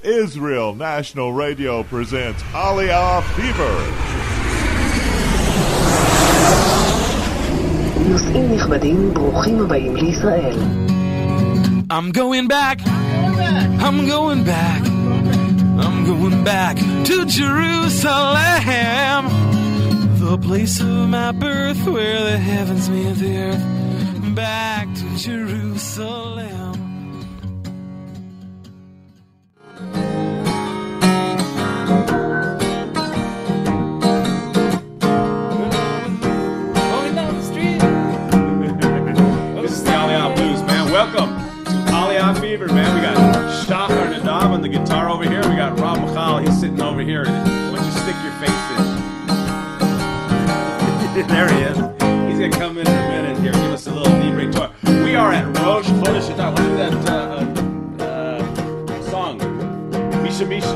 Israel National Radio presents Aliyah Fever. נוסעים נכבדים, ברוכים הבאים לישראל. I'm going back. I'm going back. I'm going back to Jerusalem, the place of my birth, where the heavens meet the earth. Back to Jerusalem. Welcome to Aliyah Fever, man. We got Shachar Nadav on the guitar over here. We got Rob Michal, he's sitting over here. Why don't you stick your face in? There he is. He's going to come in a minute here, give us a little debrief tour. We are at Rosh Chodesh Adar. What is that song? Misha Misha.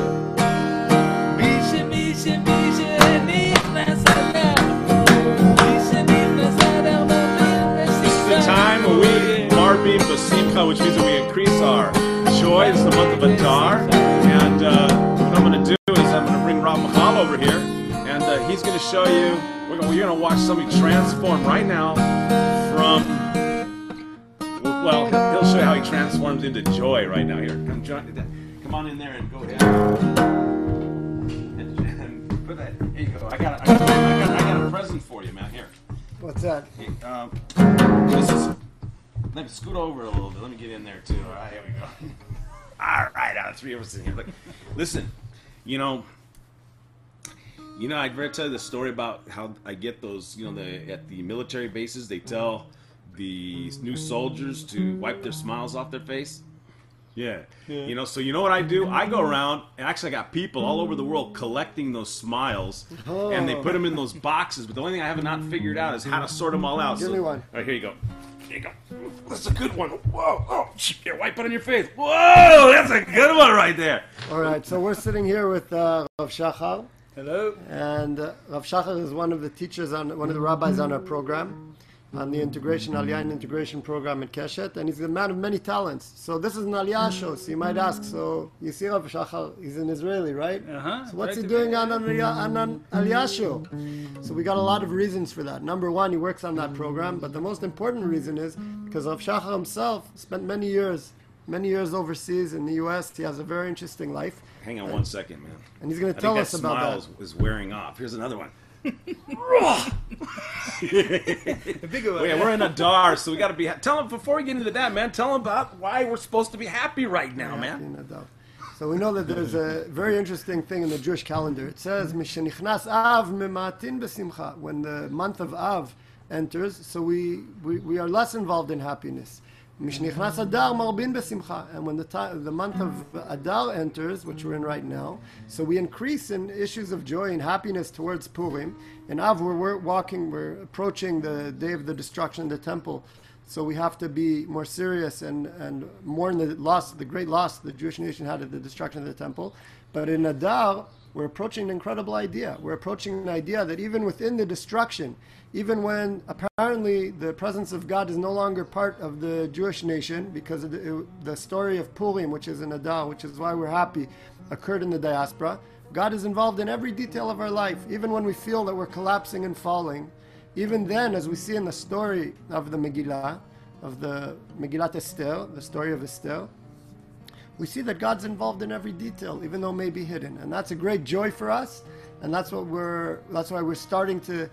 Misha, Misha, Misha, Nichnas Adam. Misha, Nichnas Adam. This is the time where we Marbi Basimcha, which means that we increase our joy. It's the month of Adar. And what I'm going to do is I'm going to bring Rob Michal over here. And he's going to show you, we're going to watch somebody transform right now from, well, he'll show you how he transforms into joy right now. Here, come on in there and go ahead. And put that, here you go. I got a present for you, man. Here. What's that? This is... Let me scoot over a little bit. Let me get in there too. All right, here we go. All right, now three of us in here. Look, listen, I'd rather tell you the story about how I get those. At the military bases, they tell the new soldiers to wipe their smiles off their face. Yeah. So you know what I do? I go around, and actually I got people all over the world collecting those smiles, and they put them in those boxes. But the only thing I have not figured out is how to sort them all out. Give me one. All right, here you go. There you go. That's a good one. Whoa. Oh, here, wipe it on your face. Whoa, that's a good one right there. All right, so we're sitting here with Rav Shachar. Hello. And Rav Shachar is one of the teachers, one of the rabbis on our program, on the Aliyah and integration program at Keshet. And he's a man of many talents. So this is an Aliyah show, so you might ask, so you see Rav Shachar, he's an Israeli, right? Uh-huh. So what's he doing on an Aliyah show? So we got a lot of reasons for that. Number one, he works on that program, but the most important reason is because Rav Shachar himself spent many years overseas in the U.S. He has a very interesting life. Hang on 1 second, man. And he's going to tell us about that. Smile is wearing off. Here's another one. A bigger one. Yeah, we're in Adar, so we got to be. Tell him before we get into that, man. Tell him about why we're supposed to be happy right now, man. So we know that there's a very interesting thing in the Jewish calendar. It says Mishenichnas Av Mematin Besimcha. When the month of Av enters, so we are less involved in happiness. Mishnichnas Adar Marbin Besimcha. And when the month of Adar enters, which we're in right now, so we increase in issues of joy and happiness towards Purim. In Av, we're approaching the day of the destruction of the temple. So we have to be more serious and mourn the great loss the Jewish nation had at the destruction of the temple. But in Adar, we're approaching an incredible idea. We're approaching an idea that even within the destruction, even when apparently the presence of God is no longer part of the Jewish nation, because of the story of Purim, which is in Adar, which is why we're happy, occurred in the diaspora, God is involved in every detail of our life. Even when we feel that we're collapsing and falling, even then, as we see in the story of the Megillah, of the Megillat Esther, the story of Esther, we see that God's involved in every detail, even though it may be hidden. And that's a great joy for us, and that's why we're starting to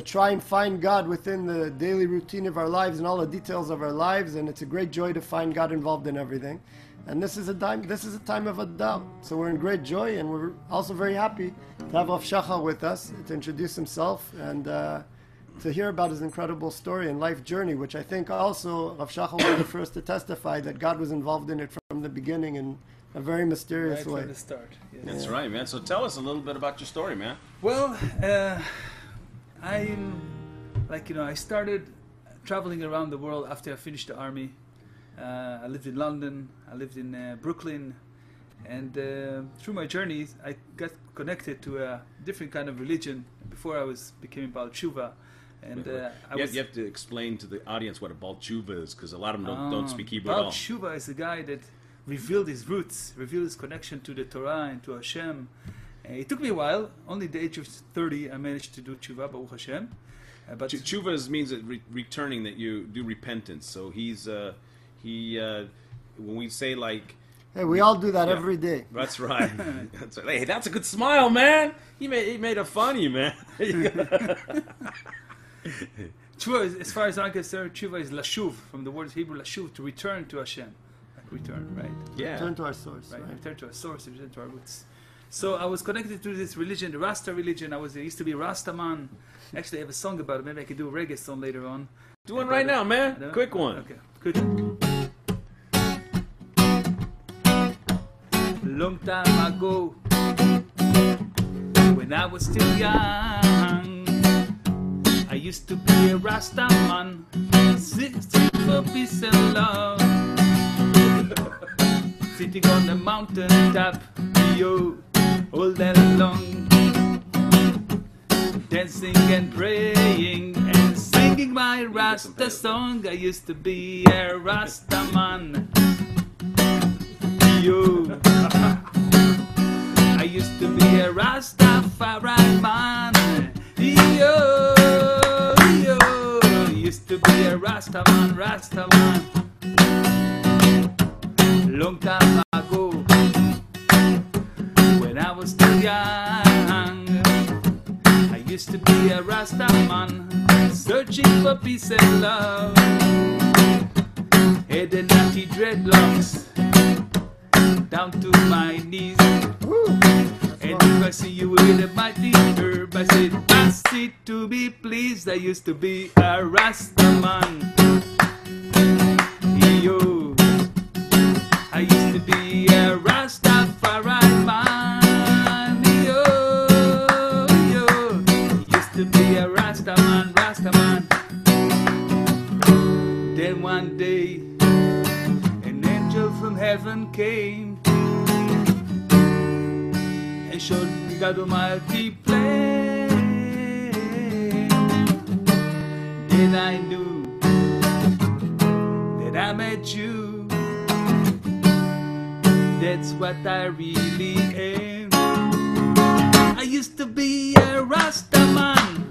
try and find God within the daily routine of our lives and all the details of our lives, and it's a great joy to find God involved in everything. And this is a time of Adar. So we're in great joy, and we're also very happy to have Rav Shachar with us to introduce himself and to hear about his incredible story and life journey, which I think also Rav Shachar was the first to testify that God was involved in it from the beginning in a very mysterious way. Right from the start. Yes. That's right, man. So tell us a little bit about your story, man. Well, I started traveling around the world after I finished the army. I lived in London, I lived in Brooklyn, and through my journeys I got connected to a different kind of religion before I became Baal Tshuva. And you have to explain to the audience what a Baal Tshuva is, because a lot of them don't speak Hebrew at all. Baal Tshuva is a guy that revealed his roots, revealed his connection to the Torah and to Hashem. It took me a while. Only at the age of 30, I managed to do tshuva, Baruch Hashem. But Tshuva means that returning, that you do repentance. So when we say like, Hey, we all do that every day. that's right. That's right. Hey, that's a good smile, man. He made it funny, man. Tshuva, as far as I'm concerned, tshuva is lashuv, from the word Hebrew lashuv, to return to Hashem. Like return, right? Yeah. Return to our source. Right. Right. Return to our source, return to our roots. So I was connected to this religion, the Rasta religion. I used to be a Rasta man. Actually, I have a song about it. Maybe I could do a reggae song later on. Do one right now, man. Quick one. Okay, good. Long time ago, when I was still young, I used to be a Rasta man, sitting for peace and love, sitting on the mountain top, yo, all day long, dancing and praying and singing my Rasta song. I used to be a Rasta man, yo. I used to be a Rastafari man, yo, yo. Used to be a Rasta man. Long time ago, when I was still young, I used to be a Rasta man, searching for peace and love. Had the natty dreadlocks down to my knees. And if I see you with a mighty herb, I said, pass it to be pleased. I used to be a Rasta man. Yo. I used to be a Rastafari man. Yo. Used to be a Rasta man. Then one day, an angel from heaven came and showed me God Almighty plan. Then I knew that I met you. That's what I really am. I used to be a Rasta man.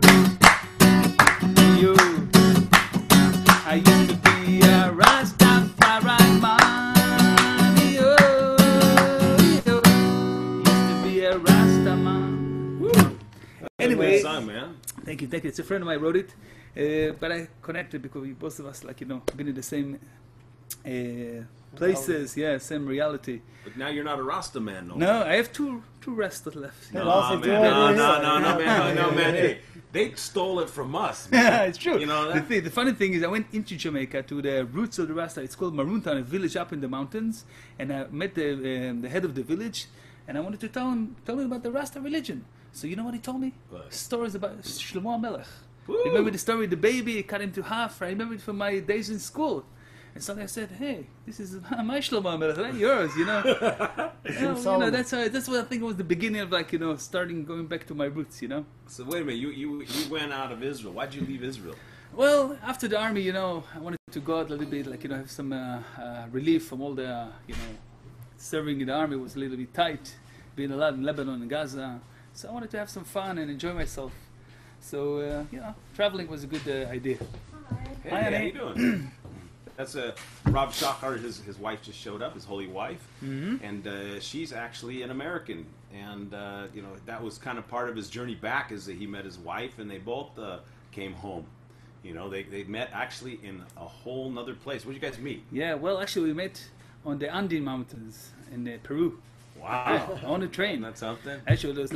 Yo. I used to be a Rastafari man. Yo. A Rasta man. Anyway, song, man. Thank you. It's a friend of mine wrote it, but I connected because we both of us, been in the same places, same reality. But now you're not a Rasta man, no. No, I have two Rasta left. No, man. Hey, they stole it from us, man. Yeah, it's true. You know that? The funny thing is, I went into Jamaica to the roots of the Rasta. It's called Maroontown, a village up in the mountains, and I met the head of the village. And I wanted to tell him about the Rasta religion. So you know what he told me? What? Stories about Shlomo HaMelech. Woo! Remember the story of the baby, cut him to half? I remember it from my days in school. And suddenly I said, hey, this is my Shlomo HaMelech, not yours, you know. That's what I think was the beginning of starting going back to my roots, you know. So wait a minute, you went out of Israel. Why'd you leave Israel? Well, after the army, I wanted to go out a little bit, have some relief from all the, serving in the army was a little bit tight, being a lot in Lebanon and Gaza. So I wanted to have some fun and enjoy myself. So, traveling was a good idea. Hey, Hi, how Annie. you doing? That's Rob Shachar, his wife just showed up, his holy wife. Mm-hmm. And she's actually an American. And, that was kind of part of his journey back, is that he met his wife and they both came home. They met actually in a whole nother place. Where'd you guys meet? Yeah, well, actually, we met on the Andean Mountains in Peru. Wow. On a train. That's something. Actually, it was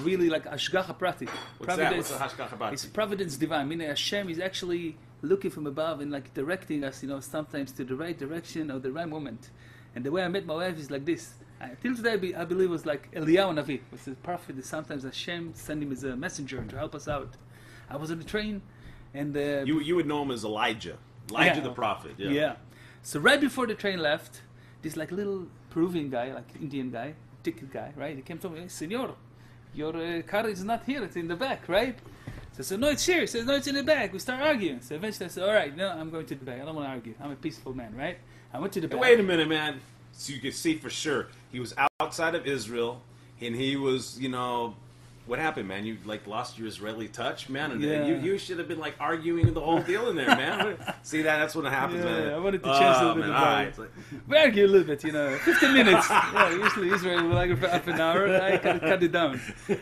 really like Ashgacha Prati. What's that? What's the Hashgacha Prati? It's providence divine. Meaning Hashem is actually looking from above and directing us, sometimes to the right direction or the right moment. And the way I met my wife is like this. Till today, I believe it was like Aliyah Navi, was a prophet that sometimes Hashem sent him as a messenger to help us out. I was on the train, and you would know him as Elijah the prophet. Yeah. So right before the train left, this little Peruvian guy, Indian guy, ticket guy, right? He came to me, Senor, your car is not here; it's in the back, right? So I said, no, it's here. He says, no, it's in the back. We start arguing. So eventually I said, all right, no, I'm going to the back. I don't want to argue. I'm a peaceful man, right? I went to the back. Wait a minute, man. so you could see for sure he was outside of Israel, and he was, what happened, man? You like lost your Israeli touch, man, and you should have been like arguing the whole deal in there, man. See that's what happens, man. I wanted to change a little bit. All right. We argue a little bit, 15 minutes. Usually Israel will argue for half an hour. I cut it down.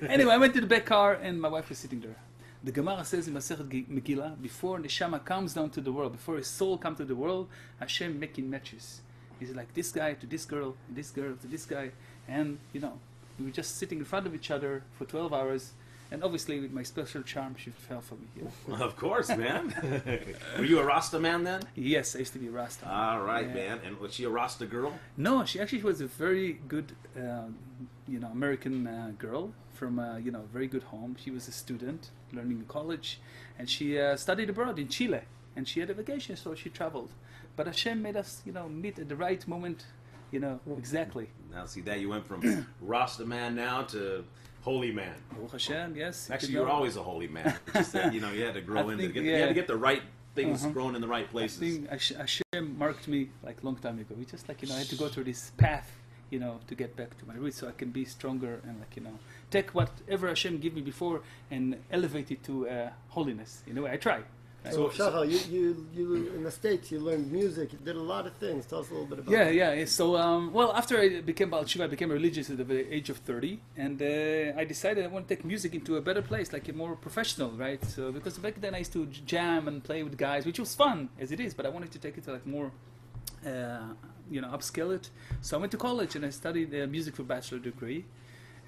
Anyway, I went to the back car, and my wife was sitting there. The Gemara says in Masechet Megillah, before Neshama comes down to the world, before his soul comes to the world, Hashem making matches. He's like this guy to this girl to this guy, and we were just sitting in front of each other for 12 hours, and obviously with my special charm, she fell for me. Well, of course, man. Were you a Rasta man then? Yes, I used to be a Rasta. All right, man. And was she a Rasta girl? No, she actually was a very good, American girl from a very good home. She was a student learning in college, and she studied abroad in Chile, and she had a vacation, so she traveled. But Hashem made us, meet at the right moment. Exactly. Now, see that you went from Rasta man now to holy man. Baruch Hashem, yes. Actually, you were always a holy man. Just that, you had to grow in. You had to get the right things grown in the right places. I think Hashem marked me like a long time ago. It's just like I had to go through this path, to get back to my roots, so I can be stronger and take whatever Hashem gave me before and elevate it to holiness. I try. So, Shachar, you in the States, you learned music, you did a lot of things. Tell us a little bit about that. Yeah. So, after I became Baal Tshuva, I became religious at the age of 30, and I decided I want to take music into a better place, like a more professional, right? So, because back then I used to jam and play with guys, which was fun, as it is, but I wanted to take it to like more, upscale it. So I went to college and I studied music for bachelor degree.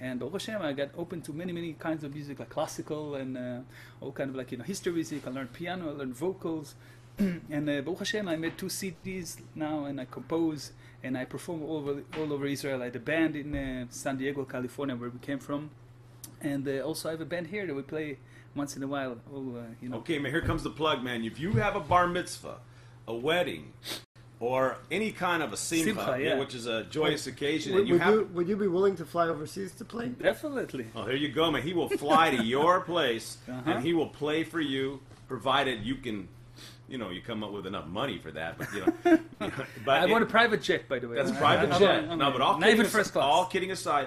And Baruch Hashem, I got open to many, many kinds of music, like classical and all kind of history music. I learned piano, I learned vocals. And Baruch Hashem, I made 2 CDs now, and I compose, and I perform all over Israel. I had a band in San Diego, California, where we came from. And also I have a band here that we play once in a while. Okay, man, here comes the plug, man. If you have a bar mitzvah, a wedding, or any kind of a simcha, which is a joyous occasion. Would you be willing to fly overseas to play? Definitely. Oh, there you go, man. He will fly to your place, and he will play for you, provided you can, you come up with enough money for that. But, I want a private jet, by the way. That's a private jet. No, but all kidding aside,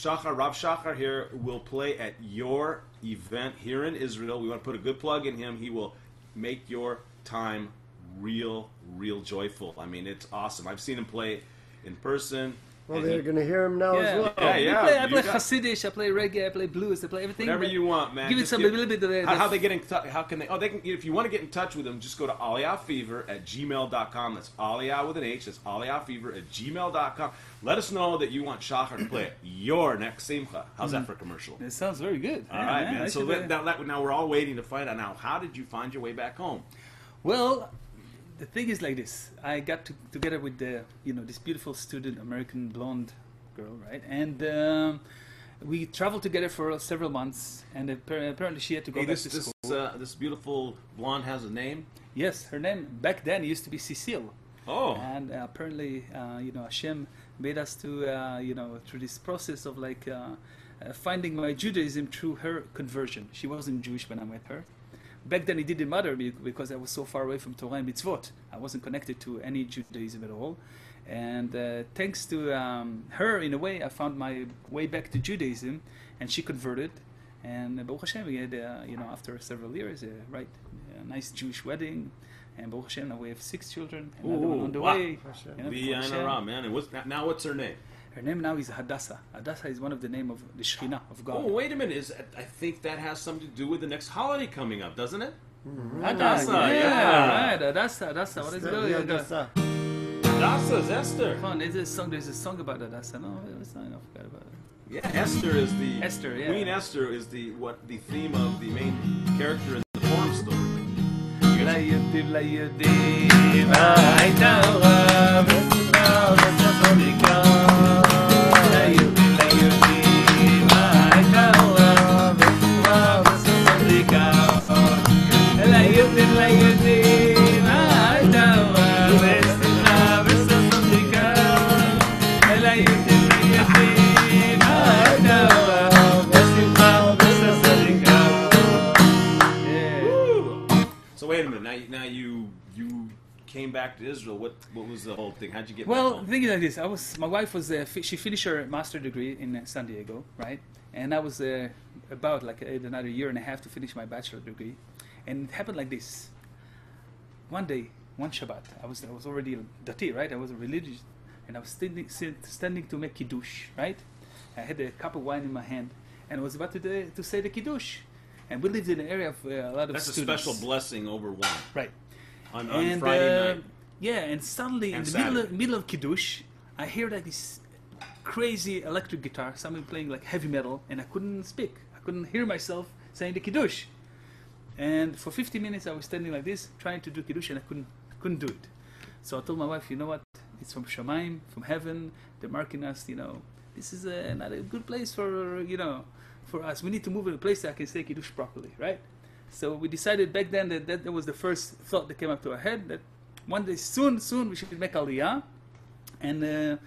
Rav Shachar here will play at your event here in Israel. We want to put a good plug in him. He will make your time real joyful. I mean, it's awesome. I've seen him play in person. Well, they're going to hear him now as well. I play Hasidic, I play reggae, I play blues, I play everything. Whatever you want, man. Give it a little bit of how they get in touch? How can they? Oh, they can. If you want to get in touch with them, just go to aliyahfever@gmail.com. That's Aliyah with an H. That's aliyahfever@gmail.com. Let us know that you want Shachar to play at your next simcha. How's that for a commercial? It sounds very good. All right, man. So now we're all waiting to find out. Now, how did you find your way back home? Well, the thing is like this. I got together with this beautiful student, American blonde girl, right? And we traveled together for several months. And apparently she had to go back to school. This beautiful blonde has a name? Yes, her name back then used to be Cecile. Oh. And apparently, Hashem made us to, through this process of finding my Judaism through her conversion. She wasn't Jewish when I met her. Back then it didn't matter because I was so far away from Torah and mitzvot. I wasn't connected to any Judaism at all. And thanks to her, in a way, I found my way back to Judaism, and she converted. And Baruch Hashem, we had, after several years, a nice Jewish wedding. And Baruch Hashem, now we have 6 children. Another one on the way. Man. And now what's her name? Her name now is Hadassah. Hadassah is one of the name of the Shekhinah of God. Oh, wait a minute. I think that has something to do with the next holiday coming up, doesn't it? Hadassah, right. Hadassah. What is it? Hadassah. Hadassah is Esther. There's a song about Hadassah. No, I forgot about it. Yeah, Esther is the... Esther, yeah. Queen Esther is the theme of the main character in the Purim story. So wait a minute. Now you came back to Israel, what was the whole thing? How'd you get back Well, home? the thing is like this. My wife was, she finished her master degree in San Diego, right? And I was about like another year and a half to finish my bachelor degree. And it happened like this. One day, one Shabbat, I was already dati, right? I was religious, and I was standing to make kiddush, right? I had a cup of wine in my hand, and I was about to say the kiddush. And we lived in an area of a lot of That's students. a special blessing over wine. Right. On And Friday night. yeah, and suddenly And in the Saturday. middle of kiddush, I hear like this crazy electric guitar, someone playing like heavy metal, and I couldn't speak. I couldn't hear myself saying the kiddush. And for 50 minutes, I was standing like this, trying to do kiddush, and I couldn't do it. So I told my wife, you know what? It's from Shamayim, from heaven. They're marking us. This is not a good place for for us. We need to move to a place that I can say kiddush properly, right? So we decided back then that was the first thought that came up to our head, that one day soon we should make Aliyah, and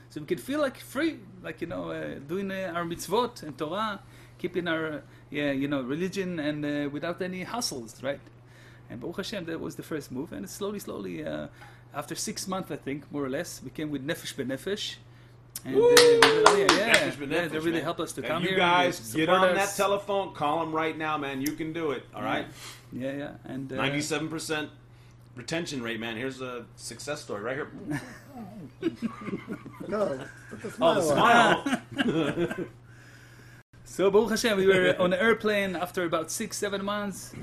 so we could feel like free, like doing our mitzvot and Torah, keeping our religion, and without any hassles, right? And Baruch Hashem, that was the first move, and slowly, after 6 months, I think, more or less, we came with Nefesh B'Nefesh. And Nefesh B'Nefesh, they really man. helped us to And come you here. guys, and get support on that us. telephone, call them right now, man. You can do it, all right? Yeah, and 97% retention rate, man. Here's a success story right here. No, put the Oh, the smile on. smile. So Baruch Hashem, we were on an airplane after about 6-7 months,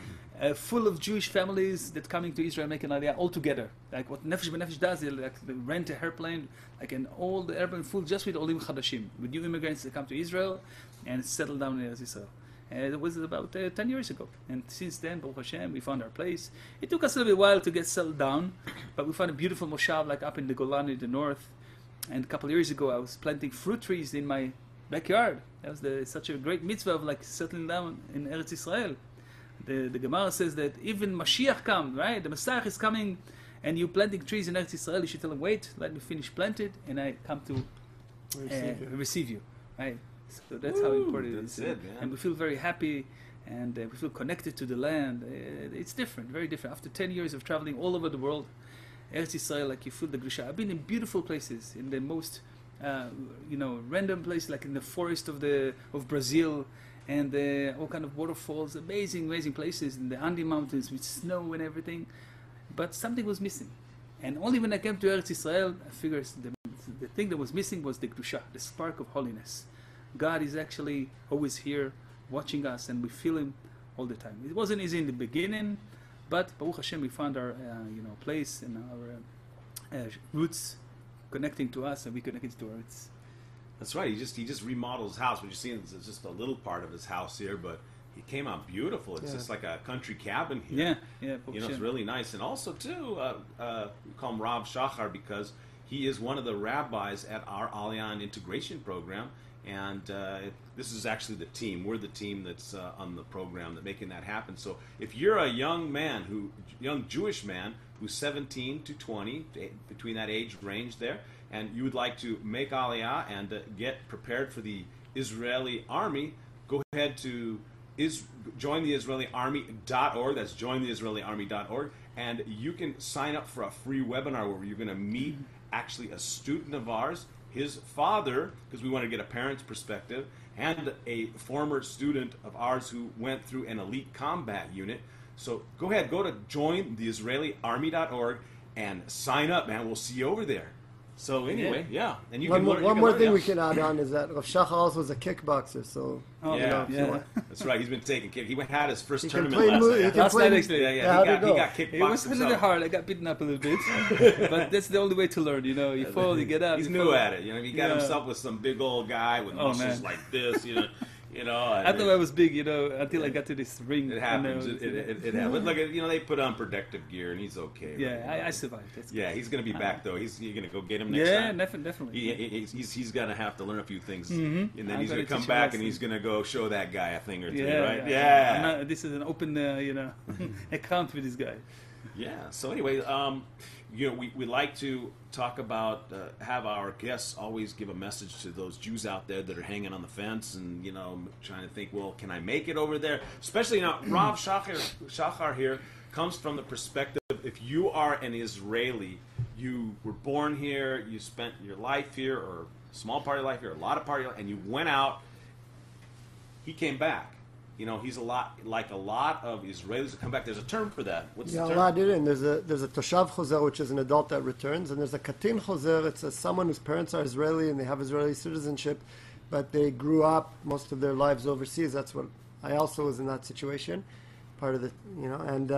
full of Jewish families that coming to Israel making Aliyah all together. Like what Nefesh B'Nefesh does, they rent an airplane, and all the airplane full just with Olim Chadashim, with new immigrants that come to Israel and settle down in Israel. And it was about 10 years ago. And since then, Baruch Hashem, we found our place. It took us a little bit while to get settled down, but we found a beautiful moshav like up in the Golan in the north. And a couple of years ago, I was planting fruit trees in my backyard. That was such a great mitzvah of like settling down in Eretz Israel. The Gemara says that even Mashiach comes, right? The Messiah is coming, and you planting trees in Eretz Israel. You should tell him, wait, let me finish planted, and I come to receive you, right? So that's how important it is. That's it, man. And we feel very happy, and we feel connected to the land. It's different, very different. After 10 years of traveling all over the world, Eretz Israel, like you feel the Grisha. I've been in beautiful places, in the most random place, like in the forest of Brazil, and all kind of waterfalls, amazing places in the Andes Mountains with snow and everything. But something was missing, and only when I came to Eretz Israel, I figured the thing that was missing was the Kedusha, the spark of holiness. God is actually always here, watching us, and we feel Him all the time. It wasn't easy in the beginning, but Baruch Hashem, we found our place and our roots connecting to us, and we connected to our roots. That's right. He just remodeled his house. What you're seeing is just a little part of his house here, but it came out beautiful. It's just like a country cabin here. Yeah. It's really nice. And also, too, we call him Rav Shachar because he is one of the rabbis at our Aliyah integration program. And this is actually the team. We're the team that's on the program that making that happen. So if you're a young Jewish man who's 17 to 20, between that age range there, and you would like to make Aliyah and get prepared for the Israeli army, go ahead to jointheisraeliarmy.org. That's jointheisraeliarmy.org. And you can sign up for a free webinar where you're going to meet actually a student of ours, his father, because we want to get a parent's perspective, and a former student of ours who went through an elite combat unit. So go ahead, go to jointheisraeliarmy.org and sign up, man. We'll see you over there. So anyway, yeah. And you One can more, learn, one more thing yeah. we can add on is that Rav Shachar also was a kickboxer, so That's right. He's been taking kick. He had his first he can tournament play last he night. can Last play- night, actually. Yeah. how'd He it go? got kickboxed It was a little himself. hard. I got beaten up a little bit, but that's the only way to learn. You fall, you get up. He's you new fall. at it. He got himself with some big old guy with muscles man. like this. I thought I was big, until I got to this ring. It happens. It happens. Look, they put on protective gear, and he's okay. Yeah, I survived. That's Yeah, he's going to be back though. You're going to go get him next yeah, time. definitely. He's going to have to learn a few things, Mhm. and then I'm he's gonna going to come teach him back, lessons. and he's going to go show that guy a thing or two, Yeah, right? I'm Yeah. not- this is an open, account with this guy. Yeah. So anyway, we like to talk about have our guests always give a message to those Jews out there that are hanging on the fence and trying to think, well, can I make it over there? Especially now, Rav Shachar here comes from the perspective. if you are an Israeli, you were born here, you spent your life here, or a small part of your life here, a lot of part of your life, and you went out, he came back. You know, he's a lot like a lot of Israelis who come back. There's a term for that. What's the term? Allah did it. And there's a toshav chozer, which is an adult that returns, and there's a katin chozer. It's someone whose parents are Israeli and they have Israeli citizenship, but they grew up most of their lives overseas. That's what I also was in that situation, part of the, and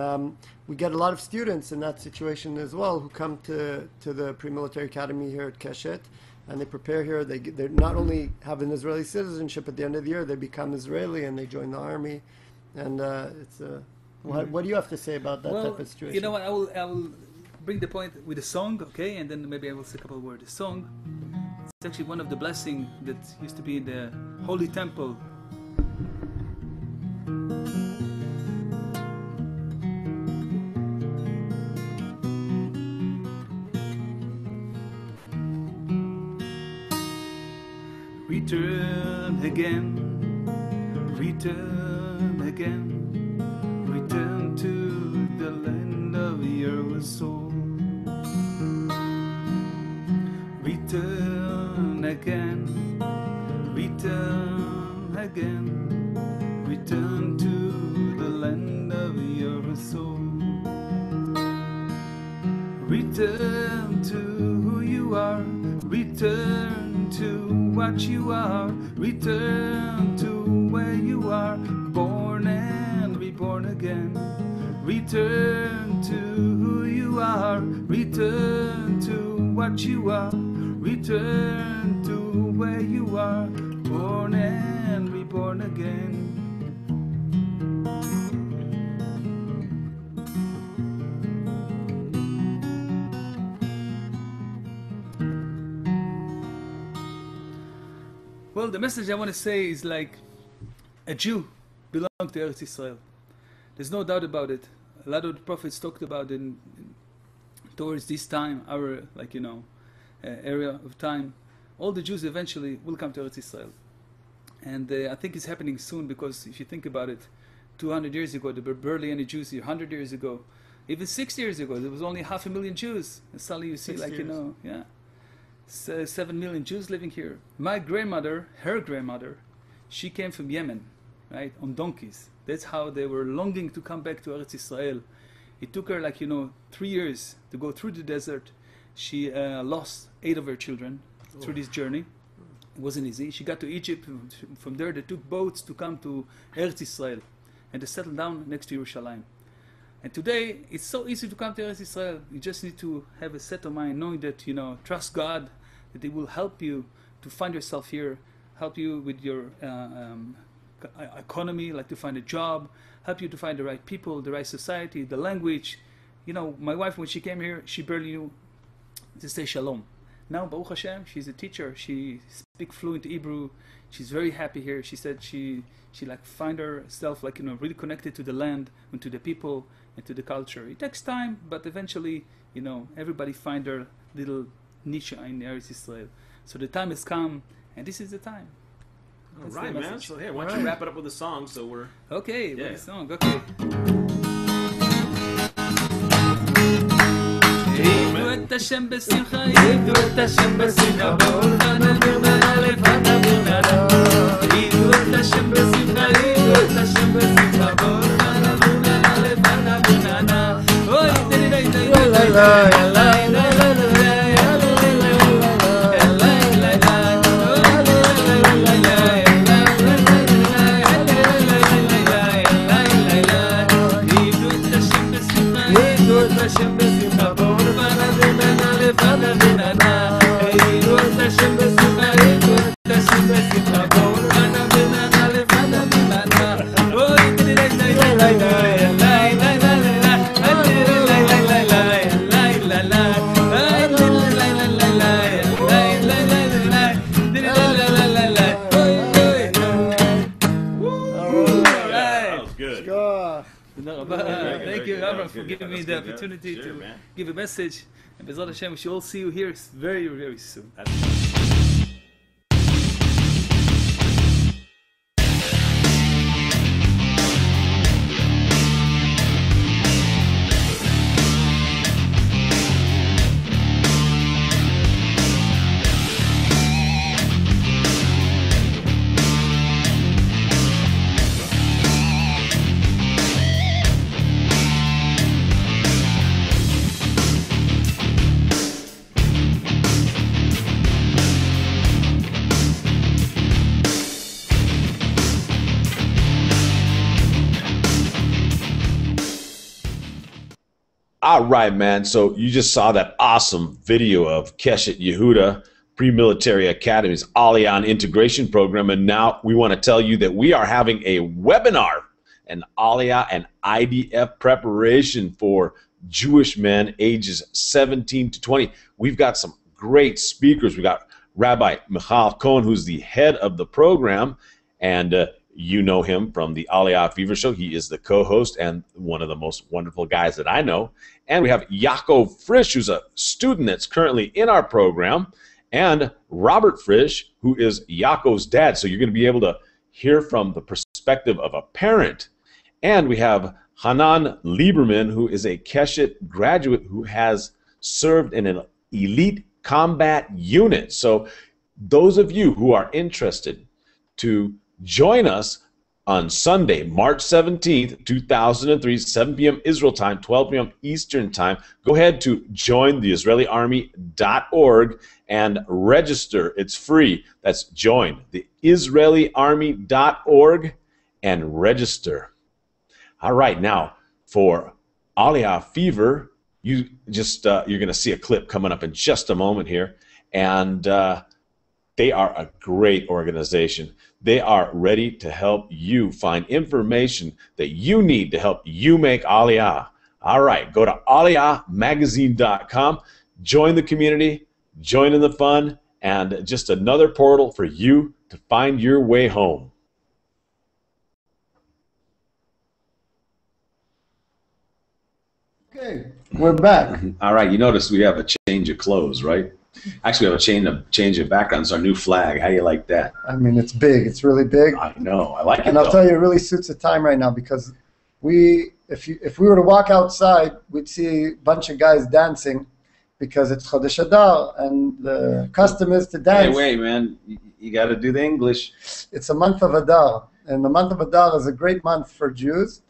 we get a lot of students in that situation as well who come to the pre-military academy here at Keshet, and they prepare here. They not only have an Israeli citizenship at the end of the year, they become Israeli and they join the army, and it's what do you have to say about that type of situation? You know what? I will bring the point with a song, okay, and then maybe I will say a couple of words. The song, it's actually one of the blessings that used to be in the Holy Temple. Return again, return again, return to the land of your soul. Return again, return again, return to the land of your soul. Return to who you are, return to what you are, return to where you are, born and reborn again. Return to who you are, return to what you are, return to where you are, born and reborn again. Well, the message I want to say is like a Jew belongs to Eretz Israel. There's no doubt about it. A lot of the prophets talked about it towards this time, our area of time. All the Jews eventually will come to Eretz Israel. And I think it's happening soon, because if you think about it, 200 years ago there were barely any Jews here. 100 years ago, even 6 years ago, there was only 500,000 Jews. And suddenly you see 7 million Jews living here. My grandmother, her grandmother, she came from Yemen, right, on donkeys. That's how they were longing to come back to Eretz Israel. It took her 3 years to go through the desert. She lost 8 of her children through this journey. It wasn't easy. She got to Egypt. From there they took boats to come to Eretz Israel, and they settled down next to Yerushalayim. And today, it's so easy to come to Eretz Israel. You just need to have a set of mind, knowing that, trust God, that He will help you to find yourself here, help you with your economy, like to find a job, help you to find the right people, the right society, the language. My wife, when she came here, she barely knew to say shalom. Now, Baruch Hashem, she's a teacher. She speaks fluent Hebrew. She's very happy here. She said she find herself really connected to the land and to the people and to the culture. It takes time, but eventually, everybody find their little niche in Eretz Israel. So the time has come, and this is the time. All right, man. So hey, why don't you wrap it up with a song? So we're okay. With a song. Okay. את השם בשמחה, ידעו את השם בשמחה, באולפן אבירנה לבד אבירנה. ידעו את השם בשמחה, ידעו את השם בשמחה, באולפן אבירנה לבד אבירנה. אוי, די די די די די Thank you, Avram, for giving me the opportunity to give a message. And Bezrat Hashem, we should all see you here very, very soon. All right, man. So you just saw that awesome video of Keshet Yehuda Pre-Military Academy's Aliyah Integration Program. And now we want to tell you that we are having a webinar, an Aliyah and IDF preparation for Jewish men ages 17 to 20. We've got some great speakers. We got Rabbi Michal Cohen, who's the head of the program, and you know him from the Aliyah Fever Show. He is the co-host and one of the most wonderful guys that I know. And we have Yaakov Frisch, who's a student that's currently in our program, and Robert Frisch, who is Yaakov's dad. So you're going to be able to hear from the perspective of a parent. And we have Hanan Lieberman, who is a Keshet graduate who has served in an elite combat unit. So those of you who are interested to join us on Sunday, March 17th, 2003, 7 p.m. Israel time, 12 p.m. Eastern time. Go ahead to jointheisraeliarmy.org and register. It's free. That's join theisraeliarmy.org and register. All right, now for Aliyah Fever, you're going to see a clip coming up in just a moment here, and they are a great organization. They are ready to help you find information that you need to help you make Aliyah. All right, go to aliyahmagazine.com, join the community, join in the fun, and just another portal for you to find your way home. Okay, we're back. All right, you notice we have a change of clothes, right? Actually, we have a change of background. It's our new flag. How do you like that? I mean, it's big. It's really big. I know. I like it. And I'll tell you, it really suits the time right now because if we were to walk outside, we'd see a bunch of guys dancing because it's Chodesh Adar, and the custom is to dance. Hey, wait, man. You got to do the English. It's a month of Adar, and the month of Adar is a great month for Jews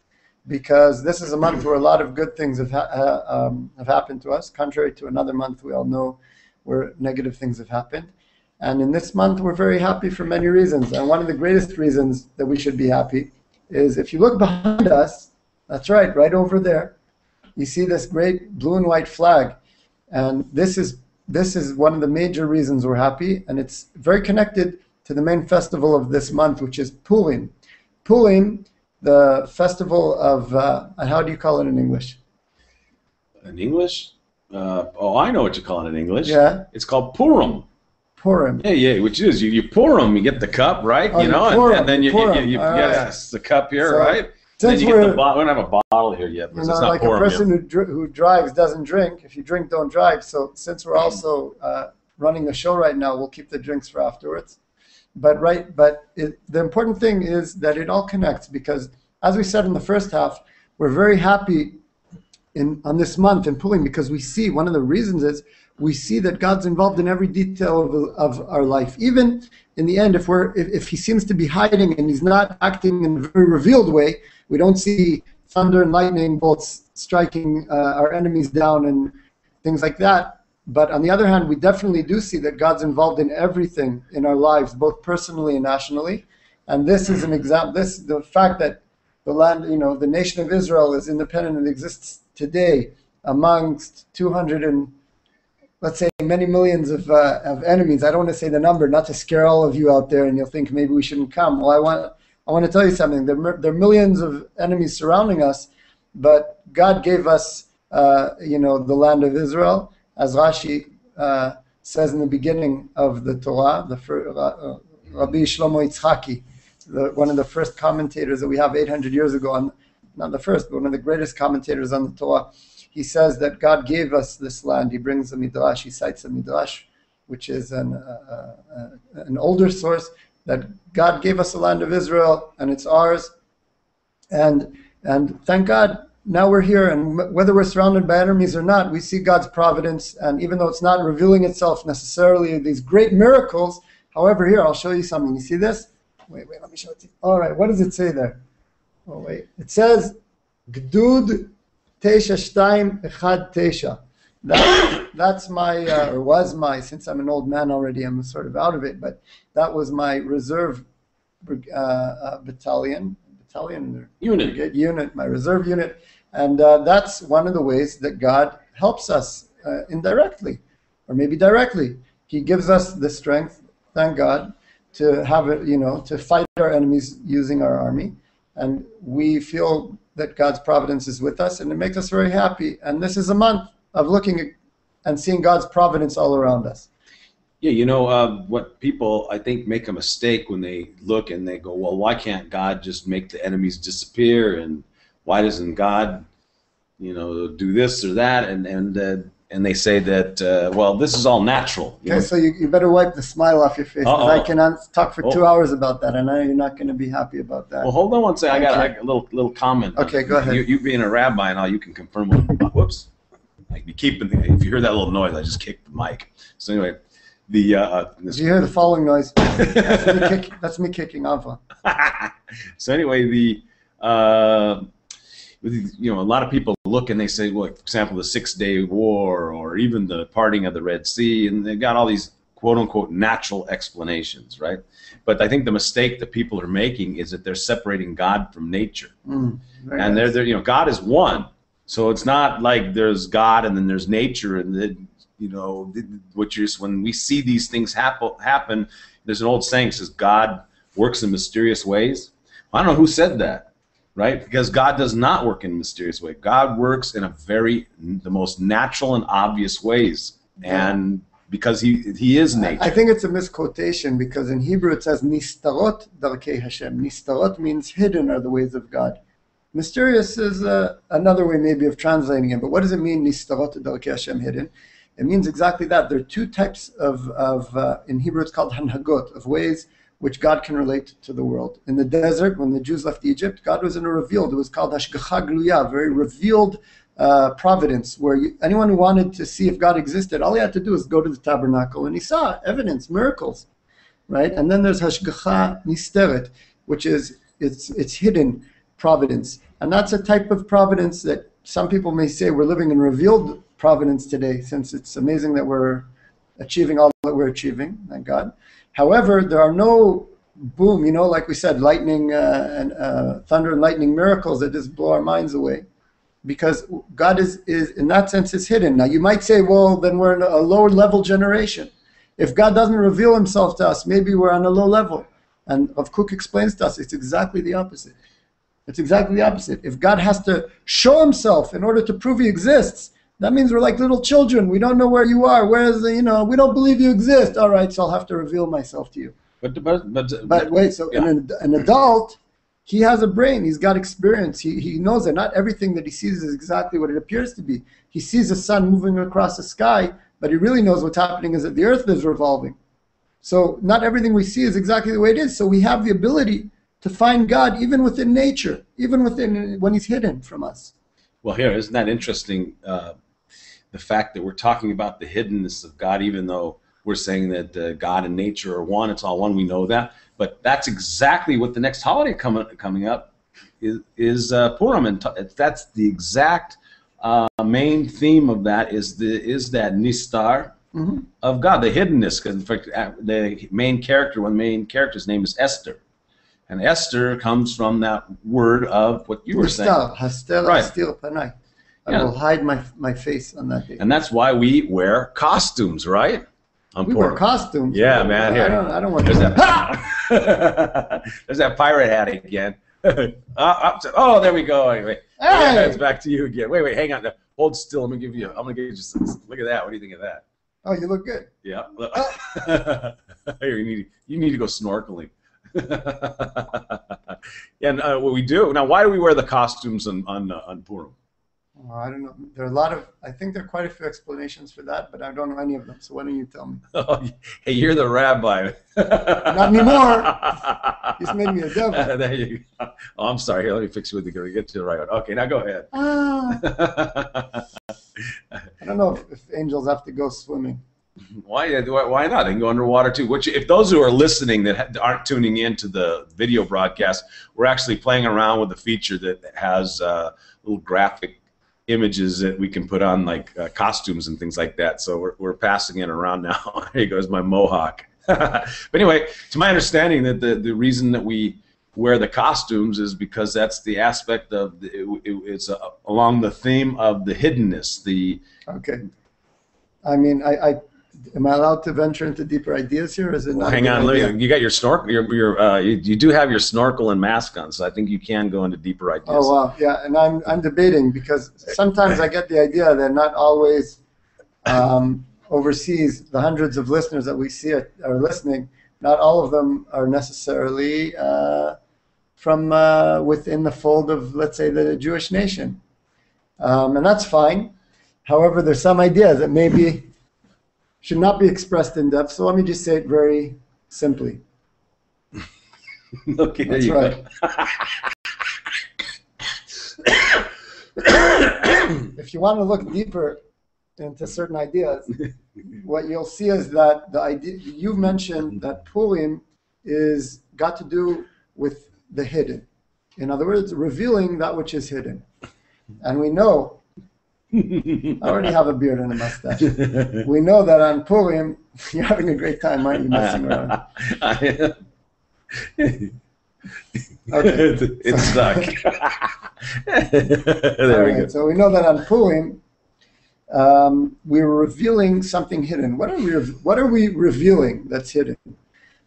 because this is a month where a lot of good things have happened to us, contrary to another month we all know where negative things have happened. And in this month, we're very happy for many reasons. And one of the greatest reasons that we should be happy is if you look behind us, that's right over there, you see this great blue and white flag. And this is one of the major reasons we're happy. And it's very connected to the main festival of this month, which is Purim. Purim, the festival of, how do you call it in English? In English? I know what you call it in English. Yeah. It's called Purim. Purim. Yeah, which is you pour them, you get the cup, right? Oh, and then you yes, the cup here, so, right? Since then you get the bottle. We don't have a bottle here yet. But it's not like a person who drives doesn't drink. If you drink, don't drive. So since we're also running the show right now, we'll keep the drinks for afterwards. But the important thing is that it all connects because, as we said in the first half, we're very happy on this month in Purim because we see, one of the reasons is we see that God's involved in every detail of our life. Even in the end, if he seems to be hiding and he's not acting in a very revealed way, we don't see thunder and lightning bolts striking our enemies down and things like that. But on the other hand, we definitely do see that God's involved in everything in our lives, both personally and nationally. And this is an example. The fact that the land, the nation of Israel is independent and exists today amongst 200 and, let's say, many millions of enemies. I don't want to say the number, not to scare all of you out there, and you'll think maybe we shouldn't come. Well, I want to tell you something. There are millions of enemies surrounding us, but God gave us, the land of Israel, as Rashi says in the beginning of the Torah. Rabbi Shlomo Yitzhaki, one of the first commentators that we have 800 years ago, not the first, but one of the greatest commentators on the Torah. He says that God gave us this land. He brings a midrash. He cites a midrash, which is an older source, that God gave us the land of Israel and it's ours. And thank God, now we're here. And whether we're surrounded by enemies or not, we see God's providence. And even though it's not revealing itself necessarily these great miracles, however, here I'll show you something. You see this? Wait, let me show it to you. All right, what does it say there? Oh wait, it says Gdud 9219. That's my, or was my, since I'm an old man already, I'm sort of out of it, but that was my reserve battalion, unit, my reserve unit. And that's one of the ways that God helps us indirectly, or maybe directly. He gives us the strength, thank God, to have it, to fight our enemies using our army. And we feel that God's providence is with us, and it makes us very happy. And this is a month of looking at and seeing God's providence all around us. Yeah, what people, I think, make a mistake when they look and they go, well, why can't God just make the enemies disappear? And why doesn't God, do this or that? And they say that, well, this is all natural. Okay, so you better wipe the smile off your face, because I can talk for 2 hours about that, and I know you're not going to be happy about that. Well, hold on one second. I got a little comment. Okay, go ahead. You being a rabbi and all, you can confirm. Whoops. If you hear that little noise, I just kicked the mic. So anyway, if you hear the following noise, that's me kicking Ava. So anyway, a lot of people look and they say, well, for example, the 6-Day War, or even the parting of the Red Sea, and they've got all these quote-unquote natural explanations, right? But I think the mistake that people are making is that they're separating God from nature. And they're God is one. So it's not like there's God and then there's nature, and then, when we see these things happen, there's an old saying that says God works in mysterious ways. I don't know who said that, right? Because God does not work in a mysterious way. God works in the most natural and obvious ways, and because he is nature. I think it's a misquotation, because in Hebrew it says nistarot darkei Hashem. Nistarot means hidden are the ways of God. Mysterious is another way maybe of translating it, but what does it mean, nistarot darkei Hashem, hidden? It means exactly that. There are two types of in Hebrew it's called hanhagot, of ways which God can relate to the world. In the desert, when the Jews left Egypt, God was in a revealed, it was called hashgacha gluya, very revealed providence, where anyone who wanted to see if God existed, all he had to do was go to the tabernacle, and he saw evidence, miracles, right? And then there's hashgacha nisteret, which is it's hidden providence. And that's a type of providence that some people may say we're living in revealed providence today, since it's amazing that we're achieving all that we're achieving, thank God. However, there are no boom, like we said, lightning and thunder and lightning miracles that just blow our minds away, because God is in that sense is hidden. Now you might say, well, then we're in a lower level generation. If God doesn't reveal himself to us, maybe we're on a low level. And Rav Kook explains to us it's exactly the opposite. It's exactly the opposite. If God has to show himself in order to prove he exists, that means we're like little children. We don't know where you are. We don't believe you exist. All right, so I'll have to reveal myself to you. But wait, so yeah. An adult, he has a brain. He's got experience. He knows that not everything that he sees is exactly what it appears to be. He sees the sun moving across the sky, but he really knows what's happening is that the earth is revolving. So not everything we see is exactly the way it is. So we have the ability to find God even within nature, even within when he's hidden from us. Well, isn't that interesting? The fact that we're talking about the hiddenness of God, even though we're saying that God and nature are one, it's all one, we know that. But that's exactly what the next holiday coming up is Purim, and that's the exact main theme of that is that nistar of God, the hiddenness. Because in fact, the main character, one main character's name is Esther. And Esther comes from that word of what you were saying. Haster, right. Astir panai. I will hide my face on that day. And that's why we wear costumes, right? We wear costumes. Yeah, man. Here. I don't want There's that. There's that pirate hat again. Oh, there we go. Anyway, hey! It's back to you again. Wait, hang on. Hold still. I'm gonna give you some. Look at that. What do you think of that? Oh, you look good. Yeah. Here, you need to go snorkeling. And what we do now, why do we wear the costumes on Purim? Oh, I don't know. There are I think there are quite a few explanations for that, but I don't know any of them. So why don't you tell me? Oh, hey, you're the rabbi. Not anymore. He's made me a devil. There you go. Oh, I'm sorry. Here, let me fix you with the get to the right one. Okay, now go ahead. I don't know if angels have to go swimming. Why not? They can go underwater too. If those who are listening that aren't tuning in to the video broadcast, we're actually playing around with a feature that has little graphic images that we can put on, like costumes and things like that. So we're passing it around now. Here goes my mohawk. But anyway, to my understanding, that the reason that we wear the costumes is because that's the aspect of it's along the theme of the hiddenness. Okay. I mean, am I allowed to venture into deeper ideas here? Or is it not? Hang on, you got your snorkel. You do have your snorkel and mask on, so I think you can go into deeper ideas. Oh wow, yeah, and I'm debating because sometimes I get the idea that not always overseas, the hundreds of listeners that we see are listening. Not all of them are necessarily from within the fold of, let's say, the Jewish nation, and that's fine. However, there's some ideas that maybe should not be expressed in depth. So let me just say it very simply. Okay, there that's you right. go. If you want to look deeper into certain ideas, what you'll see is that the idea you mentioned that Purim is got to do with the hidden. In other words, revealing that which is hidden. And we know, I already have a beard and a mustache. We know that on Purim, you're having a great time, aren't you, messing around? Okay. It's stuck. There we go. So we know that on Purim, we're revealing something hidden. What are we revealing that's hidden?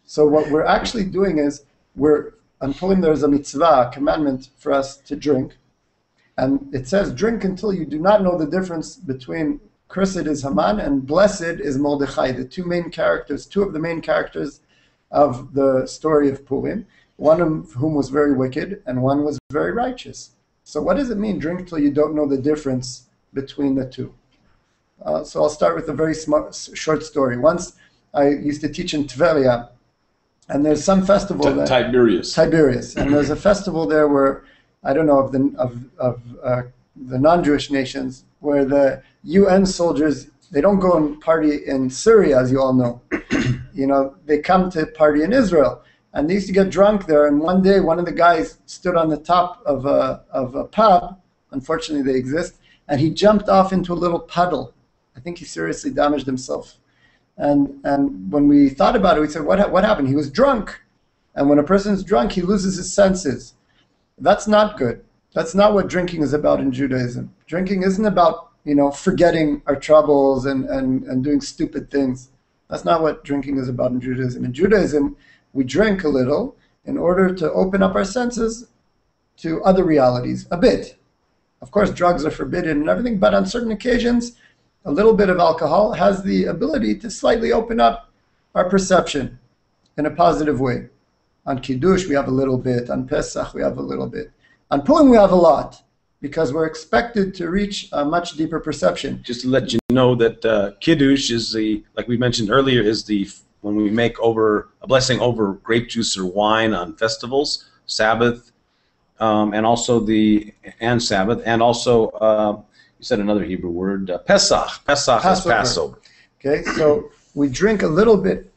So what we're actually doing is on Purim there's a mitzvah, a commandment for us to drink. And it says, drink until you do not know the difference between cursed is Haman and blessed is Mordechai, the two of the main characters of the story of Purim, one of whom was very wicked and one was very righteous. So what does it mean, drink till you don't know the difference between the two? So I'll start with a very short story. Once I used to teach in Tveria, and there's some festival there. Tiberias. And there's a festival there where, I don't know, of the non-Jewish nations, where the UN soldiers, they don't go and party in Syria, as you all know. They come to party in Israel. And they used to get drunk there. And one day, one of the guys stood on the top of a pub. Unfortunately, they exist. And he jumped off into a little puddle. I think he seriously damaged himself. And when we thought about it, we said, what happened? He was drunk. And when a person's drunk, he loses his senses. That's not good. That's not what drinking is about in Judaism. Drinking isn't about, forgetting our troubles and doing stupid things. That's not what drinking is about in Judaism. In Judaism, we drink a little in order to open up our senses to other realities, a bit. Of course, drugs are forbidden and everything, but on certain occasions, a little bit of alcohol has the ability to slightly open up our perception in a positive way. On Kiddush, we have a little bit. On Pesach, we have a little bit. On Purim, we have a lot, because we're expected to reach a much deeper perception. Just to let you know that Kiddush is like we mentioned earlier, is when we make a blessing over grape juice or wine on festivals, Sabbath, and also Sabbath, and also you said another Hebrew word, Pesach. Pesach is Passover. Okay, so we drink a little bit.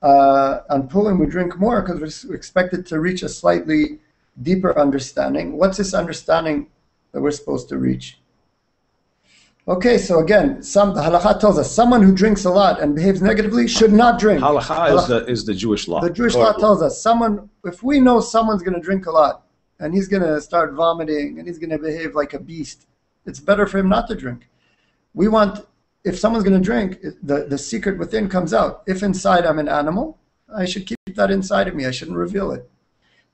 On Purim, we drink more because we're expected to reach a slightly deeper understanding. What's this understanding that we're supposed to reach? Okay, so again, the halakha tells us someone who drinks a lot and behaves negatively should not drink. Halakha is the Jewish law. The Jewish law tells us if we know someone's going to drink a lot and he's going to start vomiting and he's going to behave like a beast, it's better for him not to drink. If someone's going to drink, the secret within comes out. If inside I'm an animal, I should keep that inside of me. I shouldn't reveal it.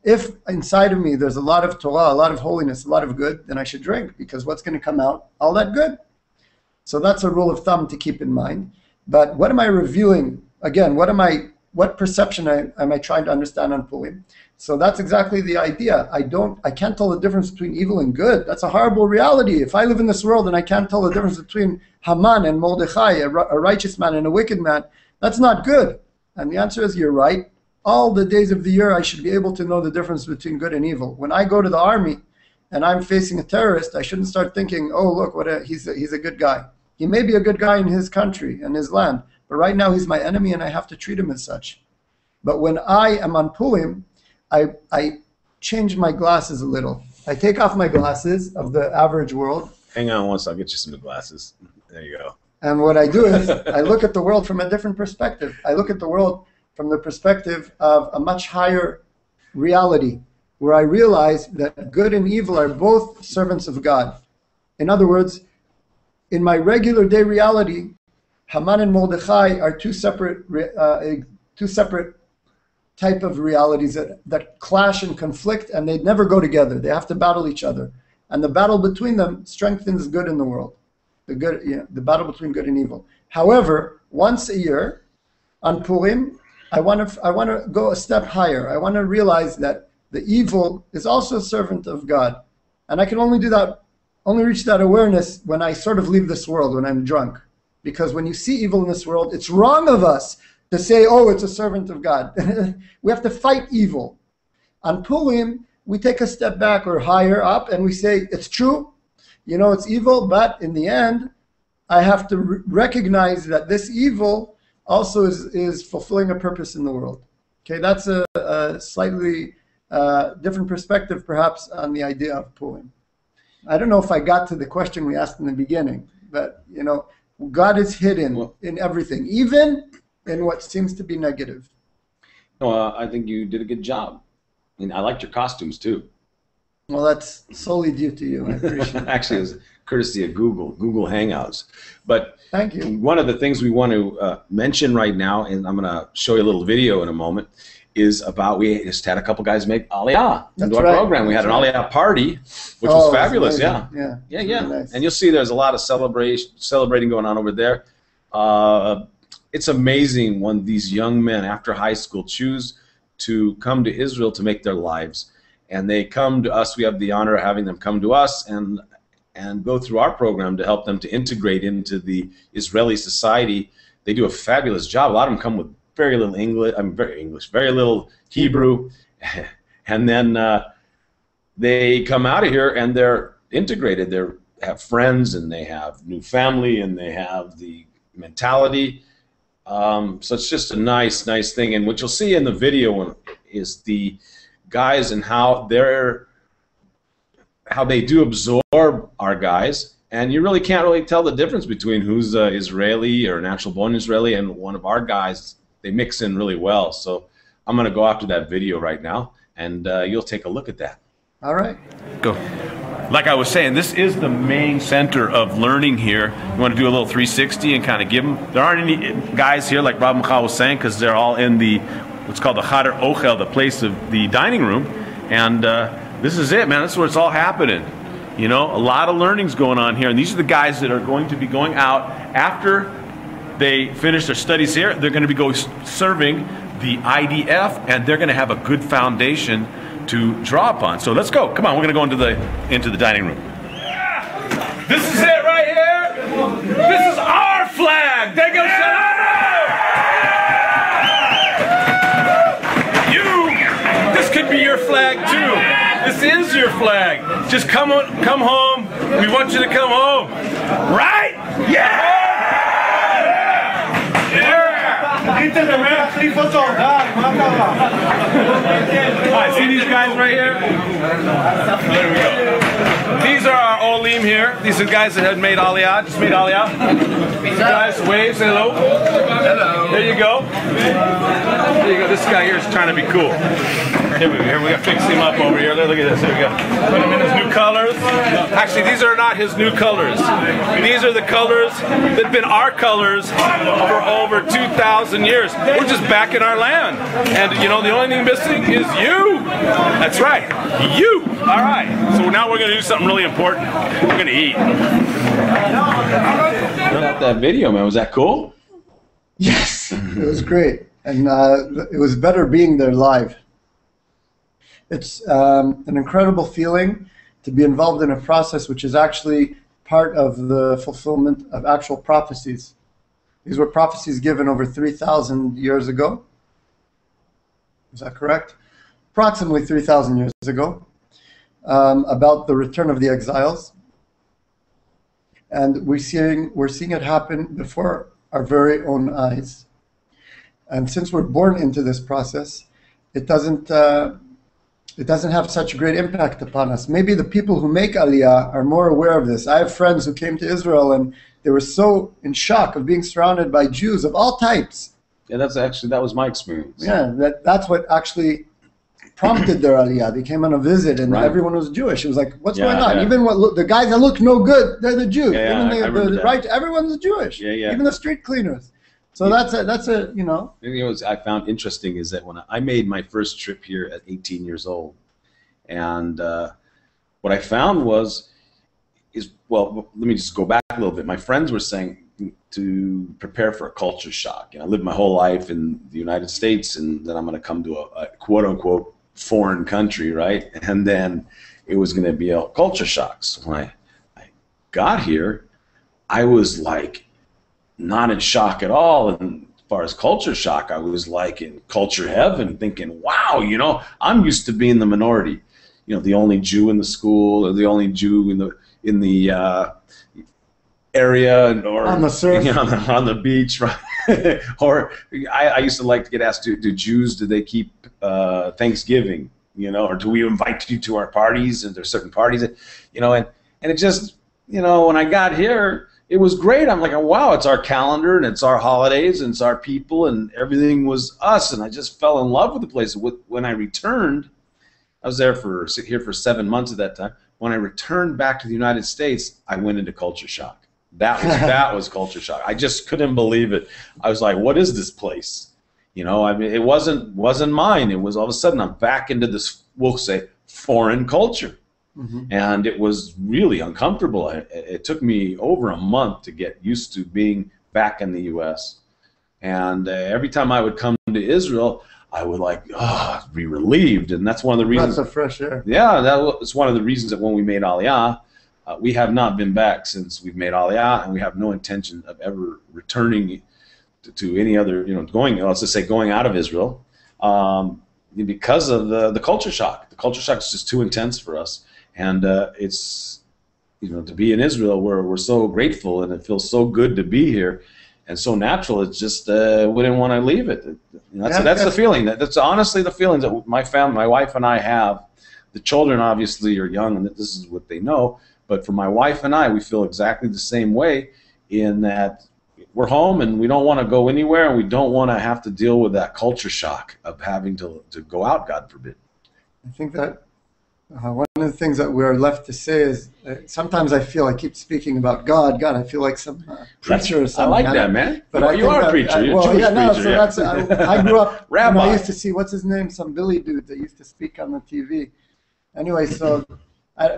If inside of me there's a lot of Torah, a lot of holiness, a lot of good, then I should drink, because what's going to come out? All that good. So that's a rule of thumb to keep in mind. But what am I revealing? Again, what perception am I trying to understand on Purim? So that's exactly the idea. I can't tell the difference between evil and good. That's a horrible reality. If I live in this world and I can't tell the difference between Haman and Mordechai, a righteous man and a wicked man, that's not good. And the answer is, you're right. All the days of the year I should be able to know the difference between good and evil. When I go to the army and I'm facing a terrorist, I shouldn't start thinking, oh, look, he's a good guy. He may be a good guy in his country and his land, but right now he's my enemy and I have to treat him as such. But when I am on Purim, I change my glasses a little. I take off my glasses of the average world. Hang on once, I'll get you some new glasses. There you go. And what I do is I look at the world from a different perspective. I look at the world from the perspective of a much higher reality. where I realize that good and evil are both servants of God. In other words, in my regular day reality, Haman and Mordechai are two separate type of realities that clash and conflict, and they never go together. They have to battle each other, and the battle between them strengthens good in the world. The battle between good and evil. However, once a year on Purim, I want to go a step higher. I want to realize that the evil is also a servant of God, and I can only reach that awareness when I sort of leave this world, when I'm drunk. Because when you see evil in this world, it's wrong of us to say, oh, it's a servant of God. We have to fight evil. On Purim, we take a step back or higher up, and we say, it's true, it's evil, but in the end, I have to recognize that this evil also is fulfilling a purpose in the world. Okay, that's a slightly different perspective, perhaps, on the idea of Purim. I don't know if I got to the question we asked in the beginning, but, God is hidden in everything, even in what seems to be negative. I think you did a good job. I liked your costumes, too. Well, that's solely due to you. I appreciate it. Actually, it was courtesy of Google Hangouts. But thank you. One of the things we want to mention right now, and I'm going to show you a little video in a moment, is about we just had a couple guys make Aliyah into our program. We had an Aliyah party, which was fabulous. Yeah. Really nice. And you'll see there's a lot of celebrating going on over there. It's amazing when these young men after high school choose to come to Israel to make their lives, and they come to us. We have the honor of having them come to us and go through our program to help them to integrate into the Israeli society. They do a fabulous job. A lot of them come with very little English, very little Hebrew, and then they come out of here and they're integrated. They have friends and they have new family and they have the mentality. So it's just a nice thing. And what you'll see in the video is the guys and how they do absorb our guys. And you really can't really tell the difference between who's Israeli or natural-born Israeli and one of our guys. They mix in really well. So I'm going to go after that video right now, and you'll take a look at that. All right. Go. Like I was saying, this is the main center of learning here. You want to do a little 360 and kind of give them. There aren't any guys here, like Rob Michal was saying, because they're all in what's called the Chader Ochel, the place of the dining room. And this is it, man. This is where it's all happening. A lot of learning's going on here. And these are the guys that are going to be going out after they finish their studies here. They're going to be serving the IDF, and they're going to have a good foundation to draw upon. So let's go. Come on, we're going to go into the dining room. This is it right here. This is our flag. There goes This could be your flag too. This is your flag. Just come home. We want you to come home. Right? Yeah! Alright, see these guys right here? There we go. These are our Olim here. These are guys that had made Aliyah, just made Aliyah. These guys, wave, say hello. Hello. There you go. There you go. This guy here is trying to be cool. Here we gotta fix him up over here. Look at this. Here we go. Put him in his new colors. Actually, these are not his new colors. These are the colors that have been our colors for over 2,000 years. We're just back in our land. And the only thing missing is you. That's right. You. All right. So now we're going to do something really important. We're going to eat. That video, man. Was that cool? Yes. It was great. And it was better being there live. It's an incredible feeling to be involved in a process which is actually part of the fulfillment of actual prophecies. These were prophecies given over 3,000 years ago. Is that correct? Approximately 3,000 years ago, about the return of the exiles. And we're seeing it happen before our very own eyes. And since we're born into this process, it doesn't have such a great impact upon us. Maybe the people who make Aliyah are more aware of this. I have friends who came to Israel and they were so in shock of being surrounded by Jews of all types. Yeah, that was my experience. Yeah, that's what actually prompted their Aliyah. They came on a visit, and Right. everyone was Jewish. It was like, what's Yeah, going on? yeah. Even the guys that look no good, they're the Jews. Yeah, Even I remember the that. right, everyone's Jewish. Yeah, yeah. Even the street cleaners. So that's a You know, what I found interesting is that when I made my first trip here at 18 years old, and what I found well, let me just go back a little bit. My friends were saying to prepare for a culture shock. And I lived my whole life in the United States, and then I'm going to come to a quote unquote foreign country, right? And then it was going to be a culture shock. So when I got here, I was like not in shock at all. And as far as culture shock, I was like in culture heaven, thinking, wow, you know, I'm used to being the minority. You know, the only Jew in the school, or the only Jew in the area, or on the surf, you know, on the beach, right? Or I used to like to get asked, do Jews, do they keep Thanksgiving? You know, or do we invite you to our parties? And there's certain parties that, you know, and it just, you know, when I got here, it was great. I'm like, wow, it's our calendar and it's our holidays and it's our people and everything was us. And I just fell in love with the place. When I returned, I was here for 7 months at that time. When I returned back to the United States, I went into culture shock. That was culture shock. I just couldn't believe it. I was like, what is this place? You know, I mean, it wasn't mine. It was all of a sudden I'm back into this, we'll say, foreign culture. Mm-hmm. And it was really uncomfortable. It took me over a month to get used to being back in the U.S. And every time I would come to Israel, I would be relieved, and that's one of the reasons. That's a fresh air. Yeah, that's one of the reasons that when we made Aliyah, we have not been back since we've made Aliyah, and we have no intention of ever returning to any other, you know, let's just say going out of Israel, because of the culture shock. The culture shock is just too intense for us, and it's, you know, to be in Israel, we're so grateful, and it feels so good to be here. And so natural, it's just we didn't want to leave it. That's the feeling. That's honestly the feeling that my wife and I have. The children obviously are young, and this is what they know. But for my wife and I, we feel exactly the same way, in that we're home and we don't want to go anywhere, and we don't want to have to deal with that culture shock of having to go out, God forbid. I think that one of the things that we're left to say is sometimes I feel, I keep speaking about God. I feel like some preacher or something. I like that, man. But you are a preacher. You're a Jewish preacher. So I grew up. Rabbi. I used to see, what's his name? Some Billy dude that used to speak on the TV. Anyway, so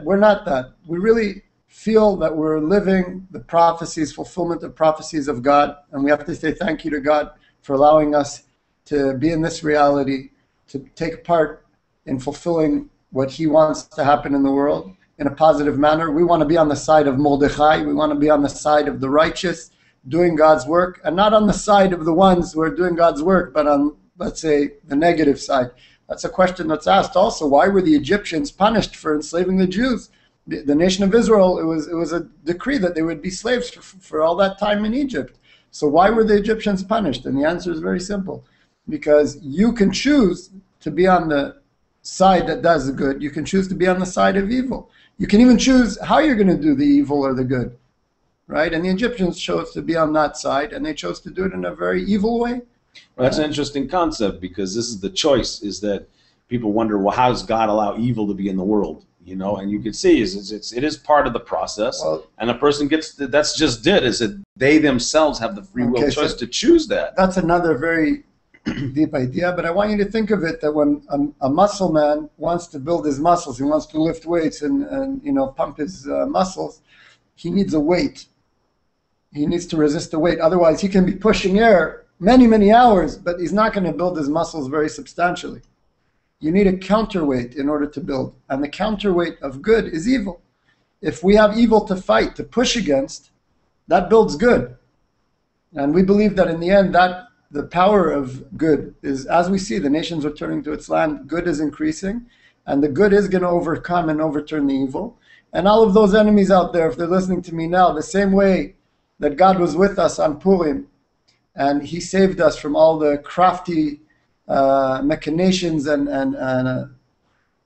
we're not that. We really feel that we're living the prophecies, fulfillment of prophecies of God, and we have to say thank you to God for allowing us to be in this reality, to take part in fulfilling what he wants to happen in the world in a positive manner. We want to be on the side of Mordechai. We want to be on the side of the righteous, doing God's work, and not on the side of the ones who are doing God's work, but on, let's say, the negative side. That's a question that's asked also. Why were the Egyptians punished for enslaving the Jews? The nation of Israel, it was a decree that they would be slaves for all that time in Egypt. So why were the Egyptians punished? And the answer is very simple. Because you can choose to be on the side that does the good. You can choose to be on the side of evil. You can even choose how you're going to do the evil or the good, right? And the Egyptians chose to be on that side, and they chose to do it in a very evil way. Well, that's an interesting concept, because this is the choice, is that people wonder, well, how does God allow evil to be in the world? You know, and you can see it is part of the process, and a person gets, that's just it, is that they themselves have the free will choice to choose that. That's another very deep idea, but I want you to think of it that when a muscle man wants to build his muscles, he wants to lift weights and you know, pump his muscles, he needs a weight. He needs to resist the weight. Otherwise, he can be pushing air many, many hours, but he's not going to build his muscles very substantially. You need a counterweight in order to build, and the counterweight of good is evil. If we have evil to fight, to push against, that builds good. And we believe that in the end, that the power of good is, as we see the nations returning to its land, good is increasing, and the good is going to overcome and overturn the evil. And all of those enemies out there, if they're listening to me now, the same way that God was with us on Purim, and he saved us from all the crafty machinations and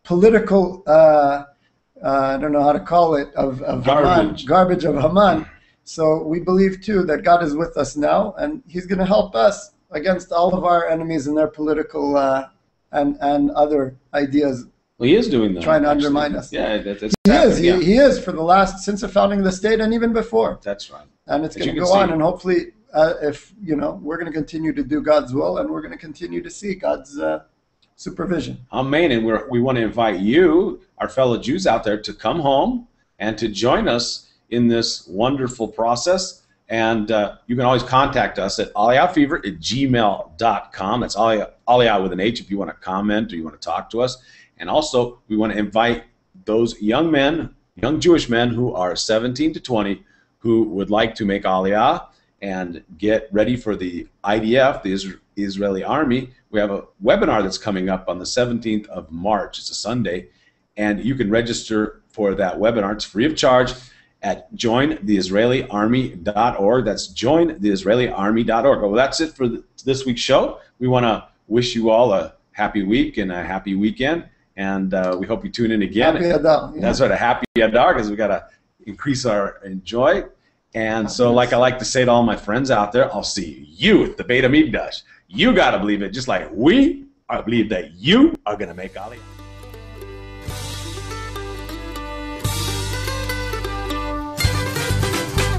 political, I don't know how to call it, of garbage of Haman. So we believe too that God is with us now, and he's going to help us against all of our enemies and their political and other ideas. Well, he is doing that. Trying to undermine us. Yeah, that's He is for the last, since the founding of the state and even before. That's right. And it's going to go on, and hopefully, if we're going to continue to do God's will, and we're going to continue to see God's supervision. Amen. And we want to invite you, our fellow Jews out there, to come home and to join us in this wonderful process. And you can always contact us at aliyahfever@gmail.com. That's Aliyah with an H if you want to comment or you want to talk to us. And also, we want to invite those young Jewish men who are 17 to 20 who would like to make Aliyah and get ready for the IDF, the Israeli Army. We have a webinar that's coming up on the 17th of March. It's a Sunday. And you can register for that webinar. It's free of charge at jointheisraeliarmy.org. That's jointheisraeliarmy.org. Well, that's it for this week's show. We want to wish you all a happy week and a happy weekend. And we hope you tune in again. Happy Adar. Yeah. That's right, a happy Adar, because we got to increase our joy. And so, like I like to say to all my friends out there, I'll see you at the Beit HaMikdash. You got to believe it, just like we believe that you are going to make Aliyah.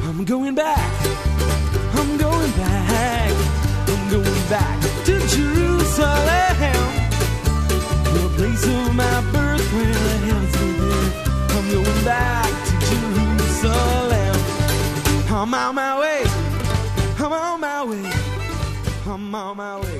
I'm going back. I'm going back. I'm going back to Jerusalem, the place of my birth where the heavens begin. I'm going back to Jerusalem. I'm on my way. I'm on my way. I'm on my way.